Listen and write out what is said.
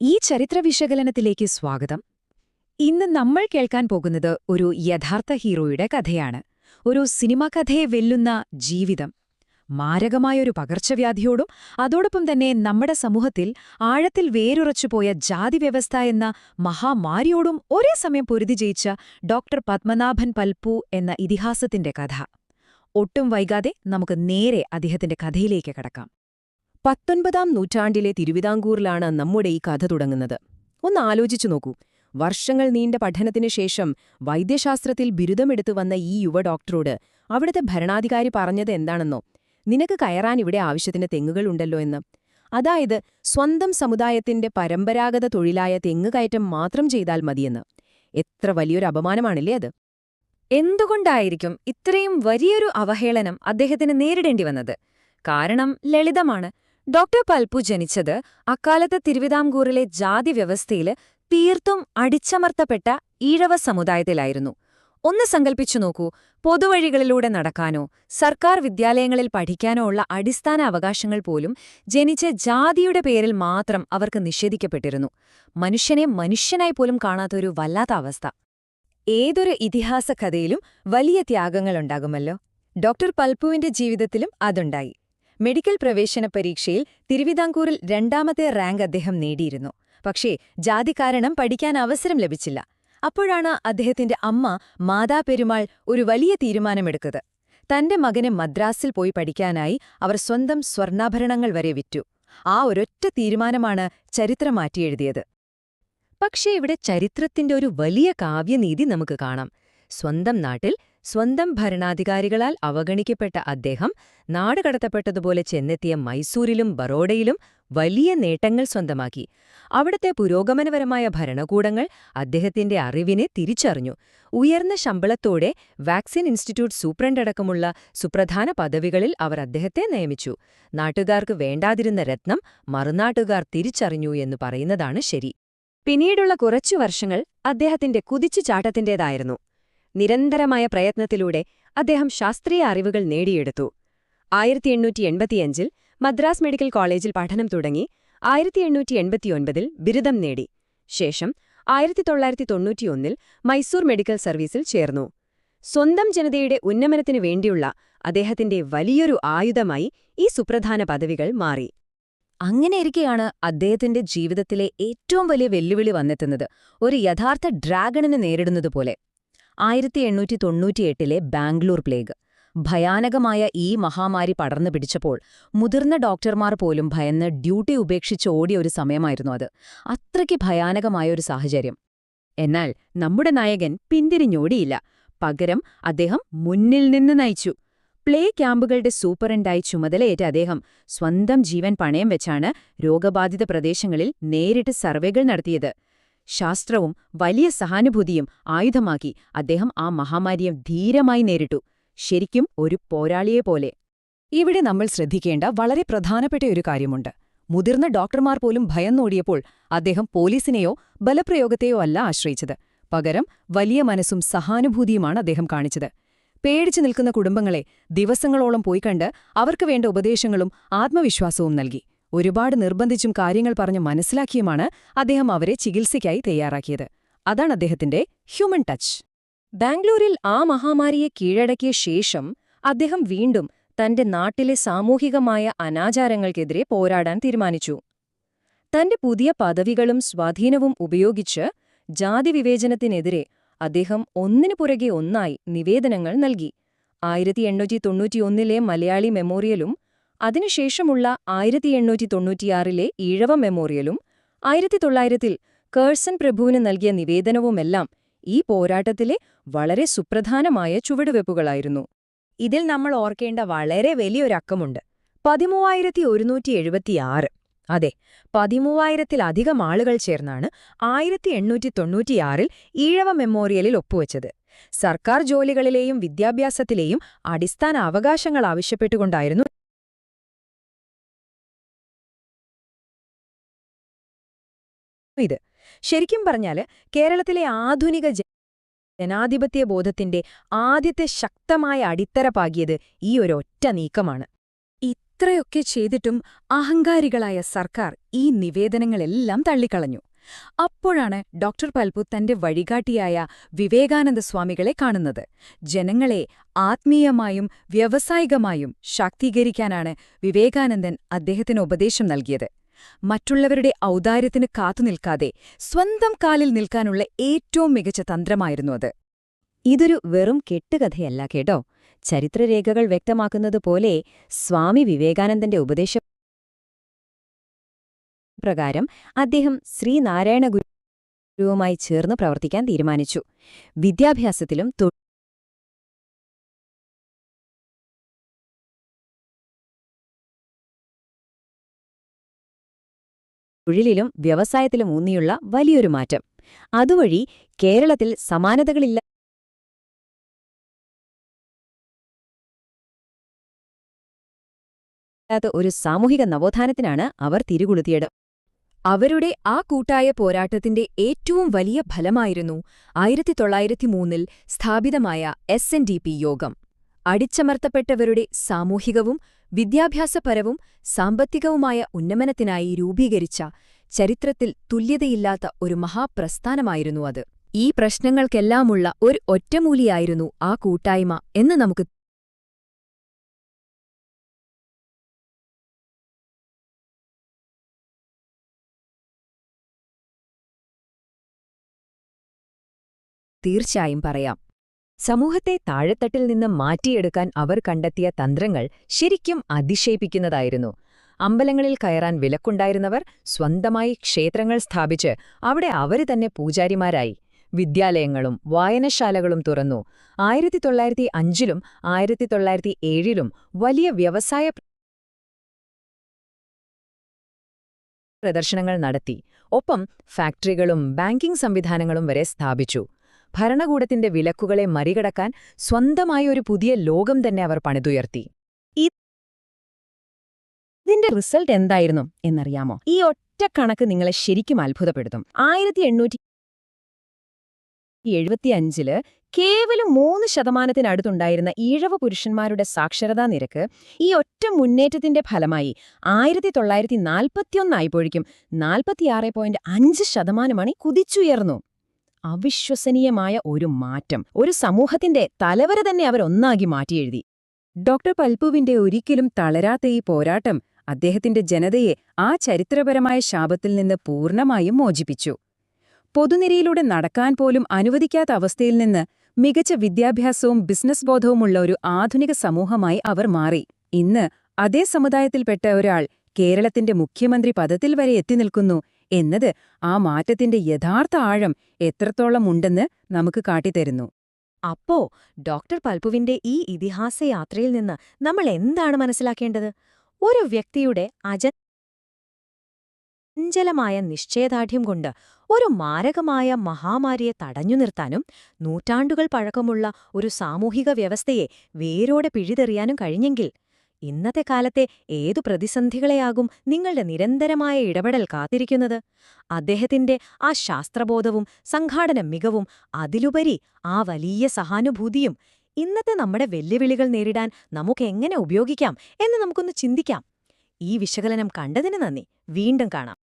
ഈ ചരിത്ര വിശകലനത്തിലേക്ക് സ്വാഗതം. ഇന്ന് നമ്മൾ കേൾക്കാൻ പോകുന്നത് ഒരു യഥാർത്ഥ ഹീറോയുടെ കഥയാണ്. ഒരു സിനിമാ കഥയെ വെല്ലുന്ന ജീവിതം. മാരകമായൊരു പകർച്ചവ്യാധിയോടും അതോടൊപ്പം തന്നെ നമ്മുടെ സമൂഹത്തിൽ ആഴത്തിൽ വേരുറച്ചുപോയ ജാതിവ്യവസ്ഥ എന്ന മഹാമാരിയോടും ഒരേ സമയം പൊരുതി ജയിച്ച ഡോക്ടർ പത്മനാഭൻ പൽപ്പു എന്ന ഇതിഹാസത്തിന്റെ കഥ. ഒട്ടും വൈകാതെ നമുക്ക് നേരെ അദ്ദേഹത്തിന്റെ കഥയിലേക്ക് കടക്കാം. 19-ാം നൂറ്റാണ്ടിലെ തിരുവിതാംകൂറിലാണ് നമ്മുടെ ഈ കഥ തുടങ്ങുന്നത്. ഒന്ന് ആലോചിച്ചു നോക്കൂ. വർഷങ്ങൾ നീണ്ട പഠനത്തിനു ശേഷം വൈദ്യശാസ്ത്രത്തിൽ ബിരുദമെടുത്തു വന്ന ഈ യുവ ഡോക്ടറോട് അവിടുത്തെ ഭരണാധികാരി പറഞ്ഞത് എന്താണെന്നോ? നിനക്ക് കയറാൻ ഇവിടെ ആവശ്യത്തിന് തെങ്ങുകളുണ്ടല്ലോ എന്ന്. അതായത് സ്വന്തം സമുദായത്തിന്റെ പരമ്പരാഗത തൊഴിലായ തെങ്ങുകയറ്റം മാത്രം ചെയ്താൽ മതിയെന്ന്. എത്ര വലിയൊരു അപമാനമാണല്ലേ അത്? എന്തുകൊണ്ടായിരിക്കും ഇത്രയും വലിയൊരു അവഹേളനം അദ്ദേഹത്തിന് നേരിടേണ്ടി വന്നത്? കാരണം ലളിതമാണ്. ഡോക്ടർ പൽപ്പു ജനിച്ചത് അക്കാലത്തെ തിരുവിതാംകൂറിലെ ജാതിവ്യവസ്ഥയിൽ തീർത്തും അടിച്ചമർത്തപ്പെട്ട ഈഴവ സമുദായത്തിലായിരുന്നു. ഒന്ന് സങ്കൽപ്പിച്ചു നോക്കൂ, പൊതുവഴികളിലൂടെ നടക്കാനോ സർക്കാർ വിദ്യാലയങ്ങളിൽ പഠിക്കാനോ ഉള്ള അടിസ്ഥാന അവകാശങ്ങൾ പോലും ജനിച്ച ജാതിയുടെ പേരിൽ മാത്രം അവർക്ക് നിഷേധിക്കപ്പെട്ടിരുന്നു. മനുഷ്യനെ മനുഷ്യനായി പോലും കാണാത്തൊരു വല്ലാത്ത അവസ്ഥ. ഏതൊരു ഇതിഹാസ കഥയിലും വലിയ ത്യാഗങ്ങളുണ്ടാകുമല്ലോ. ഡോക്ടർ പൽപ്പുവിന്റെ ജീവിതത്തിലും അതുണ്ടായി. മെഡിക്കൽ പ്രവേശന പരീക്ഷയിൽ തിരുവിതാംകൂറിൽ 2ാമത്തെ റാങ്ക് അദ്ദേഹം നേടിയിരുന്നു. പക്ഷേ ജാതി കാരണം പഠിക്കാൻ അവസരം ലഭിച്ചില്ല. അപ്പോഴാണ് അദ്ദേഹത്തിന്റെ അമ്മ മാതാ പെരുമാൾ ഒരു വലിയ തീരുമാനമെടുത്തത്. തന്റെ മകനെ മദ്രാസിൽ പോയി പഠിക്കാനായി അവർ സ്വന്തം സ്വർണ്ണാഭരണങ്ങൾ വരെ വിറ്റു. ആ ഒരൊറ്റ തീരുമാനമാണ് ചരിത്രം മാറ്റിയെഴുതിയത്. പക്ഷേ ഇവിടെ ചരിത്രത്തിന്റെ ഒരു വലിയ കാവ്യനീതി നമുക്ക് കാണാം. സ്വന്തം നാട്ടിൽ സ്വന്തം ഭരണാധികാരികളാൽ അവഗണിക്കപ്പെട്ട അദ്ദേഹം നാടുകടത്തപ്പെട്ടതുപോലെ ചെന്നെത്തിയ മൈസൂരിലും ബറോഡയിലും വലിയ നേട്ടങ്ങൾ സ്വന്തമാക്കി. അവിടുത്തെ പുരോഗമനപരമായ ഭരണകൂടങ്ങൾ അദ്ദേഹത്തിന്റെ അറിവിനെ തിരിച്ചറിഞ്ഞു. ഉയർന്ന ശമ്പളത്തോടെ വാക്സിൻ ഇൻസ്റ്റിറ്റ്യൂട്ട് സൂപ്രണ്ടടക്കമുള്ള സുപ്രധാന പദവികളിൽ അവർ അദ്ദേഹത്തെ നിയമിച്ചു. നാട്ടുകാർക്ക് വേണ്ടാതിരുന്ന രത്നം മറുനാട്ടുകാർ തിരിച്ചറിഞ്ഞു എന്ന് പറയുന്നതാണ് ശരി. പിന്നീടുള്ള കുറച്ചു വർഷങ്ങൾ അദ്ദേഹത്തിന്റെ കുതിച്ചുചാട്ടത്തിന്റേതായിരുന്നു. നിരന്തരമായ പ്രയത്നത്തിലൂടെ അദ്ദേഹം ശാസ്ത്രീയ അറിവുകൾ നേടിയെടുത്തു. 1885-ൽ മദ്രാസ് മെഡിക്കൽ കോളേജിൽ പഠനം തുടങ്ങി 1889-ൽ ബിരുദം നേടി. ശേഷം 1991-ൽ മൈസൂർ മെഡിക്കൽ സർവീസിൽ ചേർന്നു. സ്വന്തം ജനതയുടെ ഉന്നമനത്തിനു വേണ്ടിയുള്ള അദ്ദേഹത്തിന്റെ വലിയൊരു ആയുധമായി ഈ സുപ്രധാന പദവികൾ മാറി. അങ്ങനെയിരിക്കെയാണ് അദ്ദേഹത്തിന്റെ ജീവിതത്തിലെ ഏറ്റവും വലിയ വെല്ലുവിളി വന്നെത്തുന്നത്. ഒരു യഥാർത്ഥ ഡ്രാഗണിനെ നേരിടുന്നതുപോലെ. 1898-ലെ ബാംഗ്ലൂർ പ്ലേഗ്. ഭയാനകമായ ഈ മഹാമാരി പടർന്നു പിടിച്ചപ്പോൾ മുതിർന്ന ഡോക്ടർമാർ പോലും ഭയന്ന് ഡ്യൂട്ടി ഉപേക്ഷിച്ച് ഓടിയ ഒരു സമയമായിരുന്നു അത്. അത്രയ്ക്ക് ഭയാനകമായൊരു സാഹചര്യം. എന്നാൽ നമ്മുടെ നായകൻ പിന്തിരിഞ്ഞോടിയില്ല. പകരം അദ്ദേഹം മുന്നിൽ നിന്ന് നയിച്ചു. പ്ലേ ക്യാമ്പുകളുടെ സൂപ്പറണ്ടായി ചുമതലയേറ്റ അദ്ദേഹം സ്വന്തം ജീവൻ പണയം വെച്ചാണ് രോഗബാധിത പ്രദേശങ്ങളിൽ നേരിട്ട് സർവേകൾ നടത്തിയത്. ശാസ്ത്രവും വലിയ സഹാനുഭൂതിയും ആയുധമാക്കി അദ്ദേഹം ആ മഹാമാരിയെ ധീരമായി നേരിട്ടു. ശരിക്കും ഒരു പോരാളിയെപ്പോലെ. ഇവിടെ നമ്മൾ ശ്രദ്ധിക്കേണ്ട വളരെ പ്രധാനപ്പെട്ട ഒരു കാര്യമുണ്ട്. മുതിർന്ന ഡോക്ടർമാർ പോലും ഭയന്നോടിയപ്പോൾ അദ്ദേഹം പോലീസിനെയോ ബലപ്രയോഗത്തെയോ അല്ല ആശ്രയിച്ചത്. പകരം വലിയ മനസ്സും സഹാനുഭൂതിയുമാണ് അദ്ദേഹം കാണിച്ചത്. പേടിച്ചു നിൽക്കുന്ന കുടുംബങ്ങളെ ദിവസങ്ങളോളം പോയി കണ്ട് അവർക്ക് വേണ്ട ഉപദേശങ്ങളും ആത്മവിശ്വാസവും നൽകി. ഒരുപാട് നിർബന്ധിച്ചും കാര്യങ്ങൾ പറഞ്ഞ് മനസ്സിലാക്കിയുമാണ് അദ്ദേഹം അവരെ ചികിത്സയ്ക്കായി തയ്യാറാക്കിയത്. അതാണ് അദ്ദേഹത്തിന്റെ ഹ്യൂമൻ ടച്ച്. ബാംഗ്ലൂരിൽ ആ മഹാമാരിയെ കീഴടക്കിയ ശേഷം അദ്ദേഹം വീണ്ടും തന്റെ നാട്ടിലെ സാമൂഹികമായ അനാചാരങ്ങൾക്കെതിരെ പോരാടാൻ തീരുമാനിച്ചു. തന്റെ പുതിയ പദവികളും സ്വാധീനവും ഉപയോഗിച്ച് ജാതിവിവേചനത്തിനെതിരെ അദ്ദേഹം ഒന്നിനു പുറകെ ഒന്നായി നിവേദനങ്ങൾ നൽകി. 1891-ലെ മലയാളി മെമ്മോറിയലും അതിനുശേഷമുള്ള 1896-ലെ ഈഴവ മെമ്മോറിയലും 1900-ൽ കേഴ്സൺ പ്രഭുവിന് നൽകിയ നിവേദനവുമെല്ലാം ഈ പോരാട്ടത്തിലെ വളരെ സുപ്രധാനമായ ചുവടുവെപ്പുകളായിരുന്നു. ഇതിൽ നമ്മൾ ഓർക്കേണ്ട വളരെ വലിയൊരക്കമുണ്ട്. 13176. അതെ, 13000-ത്തിലധികം ആളുകൾ ചേർന്നാണ് 1896-ൽ ഈഴവ മെമ്മോറിയലിൽ ഒപ്പുവച്ചത്. സർക്കാർ ജോലികളിലെയും വിദ്യാഭ്യാസത്തിലെയും അടിസ്ഥാന അവകാശങ്ങൾ ആവശ്യപ്പെട്ടുകൊണ്ടായിരുന്നു ഇത്. ശരിക്കും പറഞ്ഞാല് കേരളത്തിലെ ആധുനിക ജനാധിപത്യ ബോധത്തിന്റെ ആദ്യത്തെ ശക്തമായ അടിത്തറ പാകിയത് ഈ ഒരൊറ്റ നീക്കമാണ്. ഇത്രയൊക്കെ ചെയ്തിട്ടും അഹങ്കാരികളായ സർക്കാർ ഈ നിവേദനങ്ങളെല്ലാം തള്ളിക്കളഞ്ഞു. അപ്പോഴാണ് ഡോക്ടർ പൽപു തന്റെ വഴികാട്ടിയായ വിവേകാനന്ദ സ്വാമികളെ കാണുന്നത്. ജനങ്ങളെ ആത്മീയമായും വ്യാവസായികമായും ശാക്തീകരിക്കാനാണ് വിവേകാനന്ദൻ അദ്ദേഹത്തിന് ഉപദേശം നൽകിയത്. മറ്റുള്ളവരുടെ ഔദാര്യത്തിന് കാത്തുനിൽക്കാതെ സ്വന്തം കാലിൽ നിൽക്കാനുള്ള ഏറ്റവും മികച്ച തന്ത്രമായിരുന്നു അത്. ഇതൊരു വെറും കെട്ടുകഥയല്ല കേട്ടോ. ചരിത്രരേഖകൾ വ്യക്തമാക്കുന്നതുപോലെ സ്വാമി വിവേകാനന്ദന്റെ ഉപദേശപ്രകാരം അദ്ദേഹം ശ്രീനാരായണ ഗുരുവുമായി ചേർന്ന് പ്രവർത്തിക്കാൻ തീരുമാനിച്ചു. വിദ്യാഭ്യാസത്തിലും തൊഴിലിലും വ്യവസായത്തിലും ഊന്നിയുള്ള വലിയൊരു മാറ്റം. അതുവഴി കേരളത്തിൽ സമാനതകളില്ല ഒരു സാമൂഹിക നവോത്ഥാനത്തിനാണ് അവർ തിരികൊളുത്തിയത്. അവരുടെ ആ കൂട്ടായ പോരാട്ടത്തിന്റെ ഏറ്റവും വലിയ ഫലമായിരുന്നു 1903 സ്ഥാപിതമായ SNDP യോഗം. അടിച്ചമർത്തപ്പെട്ടവരുടെ സാമൂഹികവും വിദ്യാഭ്യാസപരവും സാമ്പത്തികവുമായ ഉന്നമനത്തിനായി രൂപീകരിച്ച ചരിത്രത്തിൽ തുല്യതയില്ലാത്ത ഒരു മഹാപ്രസ്ഥാനമായിരുന്നു അത്. ഈ പ്രശ്നങ്ങൾക്കെല്ലാമുള്ള ഒരു ഒറ്റമൂലിയായിരുന്നു ആ കൂട്ടായ്മ എന്ന് നമുക്ക് തീർച്ചയായും പറയാം. സമൂഹത്തെ താഴെത്തട്ടിൽ നിന്ന് മാറ്റിയെടുക്കാൻ അവർ കണ്ടെത്തിയ തന്ത്രങ്ങൾ ശരിക്കും അതിശയിപ്പിക്കുന്നതായിരുന്നു. അമ്പലങ്ങളിൽ കയറാൻ വിലക്കുണ്ടായിരുന്നവർ സ്വന്തമായി ക്ഷേത്രങ്ങൾ സ്ഥാപിച്ച് അവിടെ അവര് തന്നെ പൂജാരിമാരായി. വിദ്യാലയങ്ങളും വായനശാലകളും തുറന്നു. 1905ലും 1907ലും വലിയ വ്യവസായ പ്രദർശനങ്ങൾ നടത്തി. ഒപ്പം ഫാക്ടറികളും ബാങ്കിംഗ് സംവിധാനങ്ങളും വരെ സ്ഥാപിച്ചു. ഭരണകൂടത്തിന്റെ വിലക്കുകളെ മറികടക്കാൻ സ്വന്തമായ ഒരു പുതിയ ലോകം തന്നെ അവർ പണിതുയർത്തി. ഇതിന്റെ റിസൾട്ട് എന്തായിരുന്നു എന്നറിയാമോ? ഈ ഒറ്റ കണക്ക് നിങ്ങളെ ശരിക്കും അത്ഭുതപ്പെടുത്തും. 1875 കേവലം 3% ഈഴവ പുരുഷന്മാരുടെ സാക്ഷരതാ നിരക്ക് ഈ ഒറ്റ മുന്നേറ്റത്തിന്റെ ഫലമായി 1941 ആയപ്പോഴേക്കും 46.5% കുതിച്ചുയർന്നു. അവിശ്വസനീയമായ ഒരു മാറ്റം. ഒരു സമൂഹത്തിന്റെ തലവര തന്നെ അവരൊന്നാക്കി മാറ്റിയെഴുതി. ഡോക്ടർ പൽപുവിന്റെ ഒരിക്കലും തളരാത്ത ഈ പോരാട്ടം അദ്ദേഹത്തിന്റെ ജനതയെ ആ ചരിത്രപരമായ ശാപത്തിൽ നിന്ന് പൂർണ്ണമായും മോചിപ്പിച്ചു. പൊതുനിരയിലൂടെ നടക്കാൻ പോലും അനുവദിക്കാത്ത അവസ്ഥയിൽ നിന്ന് മികച്ച വിദ്യാഭ്യാസവും ബിസിനസ് ബോധവുമുള്ള ഒരു ആധുനിക സമൂഹമായി അവർ മാറി. ഇന്ന് അതേ സമുദായത്തിൽപ്പെട്ട ഒരാൾ കേരളത്തിന്റെ മുഖ്യമന്ത്രി പദത്തിൽ വരെ എത്തിനിൽക്കുന്നു എന്നത് ആ മാറ്റത്തിന്റെ യഥാർത്ഥ ആഴം എത്രത്തോളം ഉണ്ടെന്ന് നമുക്ക് കാട്ടിത്തരുന്നു. അപ്പോ ഡോക്ടർ പൽപുവിന്റെ ഈ ഇതിഹാസയാത്രയിൽ നിന്ന് നമ്മൾ എന്താണ് മനസ്സിലാക്കേണ്ടത്? ഒരു വ്യക്തിയുടെ അചഞ്ചലമായ നിശ്ചയദാർഢ്യം കൊണ്ട് ഒരു മാരകമായ മഹാമാരിയെ തടഞ്ഞു നിർത്താനും നൂറ്റാണ്ടുകൾ പഴക്കമുള്ള ഒരു സാമൂഹിക വ്യവസ്ഥയെ വേരോടെ പിഴുതെറിയാനും കഴിഞ്ഞെങ്കിൽ ഇന്നത്തെ കാലത്തെ ഏതു പ്രതിസന്ധികളെയാകും നിങ്ങളുടെ നിരന്തരമായ ഇടപെടൽ കാത്തിരിക്കുന്നത്? അദ്ദേഹത്തിന്റെ ആ ശാസ്ത്രബോധവും സംഘാടന മികവും അതിലുപരി ആ വലിയ സഹാനുഭൂതിയും ഇന്നത്തെ നമ്മുടെ വെല്ലുവിളികൾ നേരിടാൻ നമുക്കെങ്ങനെ ഉപയോഗിക്കാം എന്ന് നമുക്കൊന്ന് ചിന്തിക്കാം. ഈ വിശകലനം കണ്ടതിന് നന്ദി. വീണ്ടും കാണാം.